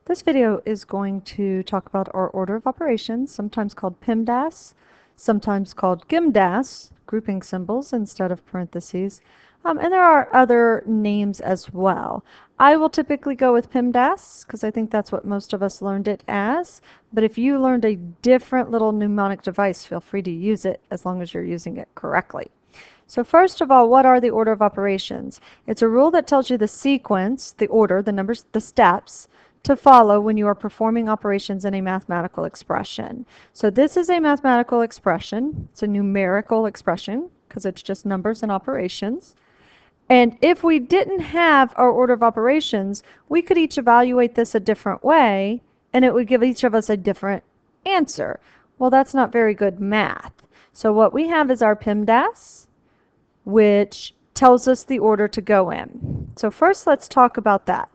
This video is going to talk about our order of operations, sometimes called PEMDAS, sometimes called GIMDAS, grouping symbols instead of parentheses, and there are other names as well. I will typically go with PEMDAS because I think that's what most of us learned it as, but if you learned a different little mnemonic device, feel free to use it as long as you're using it correctly. So first of all, what are the order of operations? It's a rule that tells you the sequence, the order, the numbers, the steps, to follow when you are performing operations in a mathematical expression. So this is a mathematical expression. It's a numerical expression because it's just numbers and operations. And if we didn't have our order of operations, we could each evaluate this a different way, and it would give each of us a different answer. Well, that's not very good math. So what we have is our PEMDAS, which tells us the order to go in. So first, let's talk about that.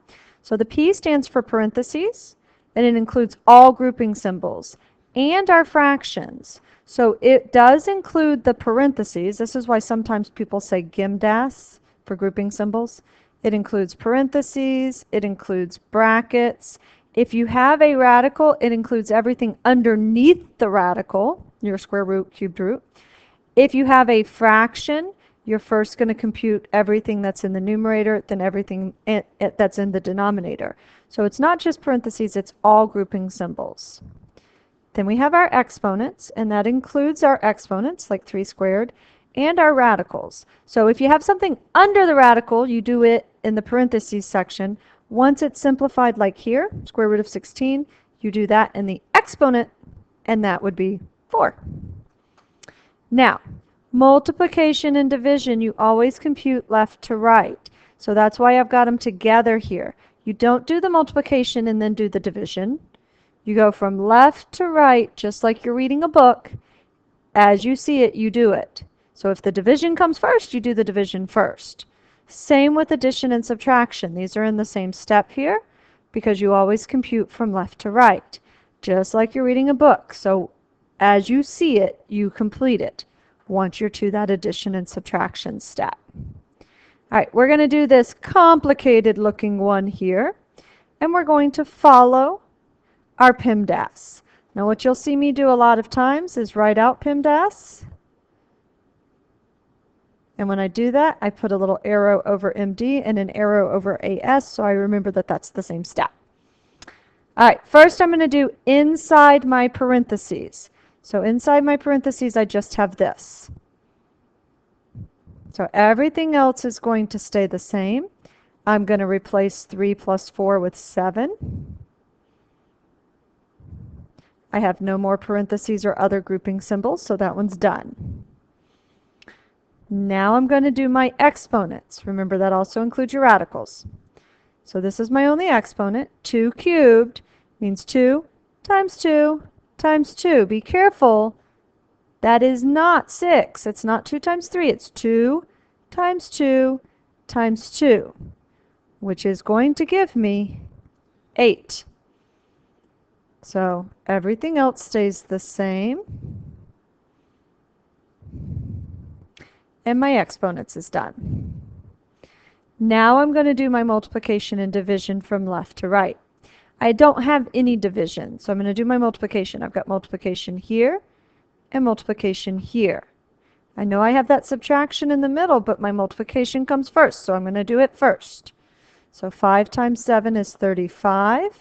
So the P stands for parentheses, and it includes all grouping symbols and our fractions. So it does include the parentheses. This is why sometimes people say GIMDAS for grouping symbols. It includes parentheses, it includes brackets. If you have a radical, it includes everything underneath the radical, your square root, cubed root. If you have a fraction, you're first going to compute everything that's in the numerator, then everything that's in the denominator. So it's not just parentheses, it's all grouping symbols. Then we have our exponents, and that includes our exponents, like 3 squared, and our radicals. So if you have something under the radical, you do it in the parentheses section. Once it's simplified, like here, square root of 16, you do that in the exponent, and that would be 4. Now, multiplication and division, you always compute left to right. So that's why I've got them together here. You don't do the multiplication and then do the division. You go from left to right, just like you're reading a book. As you see it, you do it. So if the division comes first, you do the division first. Same with addition and subtraction. These are in the same step here because you always compute from left to right, just like you're reading a book. So as you see it, you complete it once you're to that addition and subtraction step. All right, we're going to do this complicated looking one here, and we're going to follow our PEMDAS. Now what you'll see me do a lot of times is write out PEMDAS, and when I do that, I put a little arrow over MD and an arrow over AS, so I remember that that's the same step. All right, first I'm going to do inside my parentheses. So inside my parentheses, I just have this. So everything else is going to stay the same. I'm going to replace 3 plus 4 with 7. I have no more parentheses or other grouping symbols, so that one's done. Now I'm going to do my exponents. Remember, that also includes your radicals. So this is my only exponent. 2 cubed means 2 times 2 times 2. Be careful. That is not 6. It's not 2 times 3. It's 2 times 2 times 2, which is going to give me 8. So everything else stays the same. And my exponents is done. Now I'm going to do my multiplication and division from left to right. I don't have any division, so I'm going to do my multiplication. I've got multiplication here and multiplication here. I know I have that subtraction in the middle, but my multiplication comes first, so I'm going to do it first. So 5 times 7 is 35.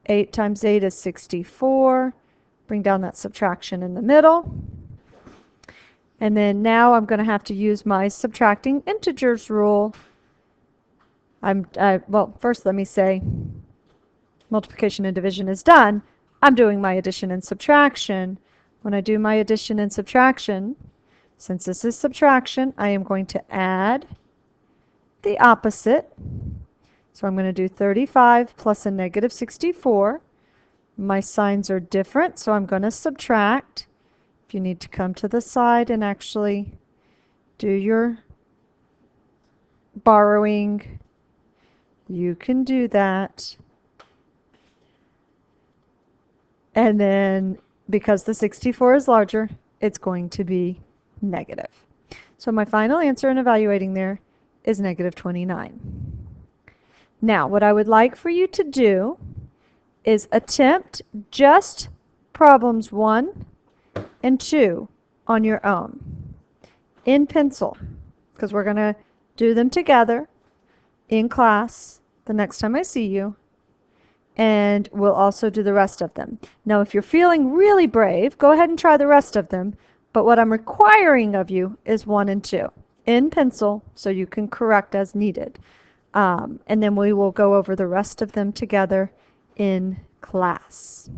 8 times 8 is 64. Bring down that subtraction in the middle. And then now I'm going to have to use my subtracting integers rule. Well, first let me say multiplication and division is done. I'm doing my addition and subtraction. When I do my addition and subtraction, since this is subtraction, I am going to add the opposite. So I'm going to do 35 plus a negative 64. My signs are different, so I'm going to subtract. If you need to come to the side and actually do your borrowing, you can do that. And then because the 64 is larger, it's going to be negative. So my final answer in evaluating there is negative 29. Now, what I would like for you to do is attempt just problems 1 and 2 on your own in pencil, because we're going to do them together in class the next time I see you, and we'll also do the rest of them. Now, if you're feeling really brave, go ahead and try the rest of them, but what I'm requiring of you is 1 and 2 in pencil so you can correct as needed. And then we will go over the rest of them together in class.